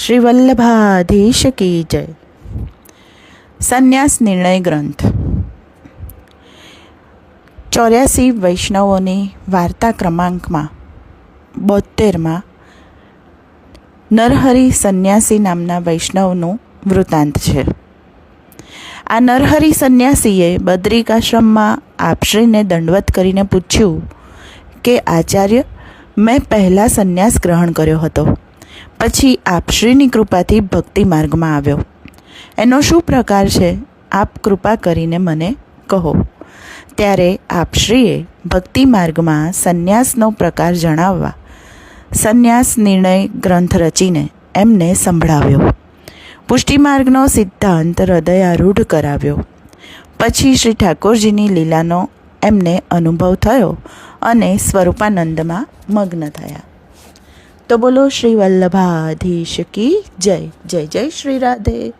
શ્રી વલ્લભાધીશ કી જય. સંન્યાસ નિર્ણય ગ્રંથ 84 વૈષ્ણવોની વાર્તા ક્રમાંકમાં 72માં નરહરિ સંન્યાસી નામના વૈષ્ણવનું વૃત્તાંત છે. આ નરહરિ સંન્યાસીએ બદ્રિકાશ્રમમાં આપશ્રીને દંડવત કરીને પૂછ્યું કે આચાર્ય, મેં પહેલાં સંન્યાસ ગ્રહણ કર્યો હતો, પછી આપશ્રીની કૃપાથી ભક્તિ માર્ગમાં આવ્યો. એનો શું પ્રકાર છે, આપ કૃપા કરીને મને કહો. ત્યારે આપશ્રીએ ભક્તિ માર્ગમાં સંન્યાસનો પ્રકાર જણાવવા સંન્યાસ નિર્ણય ગ્રંથ રચીને એમને સંભળાવ્યો. પુષ્ટિમાર્ગનો સિદ્ધાંત હૃદયારૂઢ કરાવ્યો. પછી શ્રી ઠાકોરજીની લીલાનો એમને અનુભવ થયો અને સ્વરૂપાનંદમાં મગ્ન થયા. તો બોલો શ્રી વલ્લભાધીશ કી જય. જય જય શ્રી રાધે.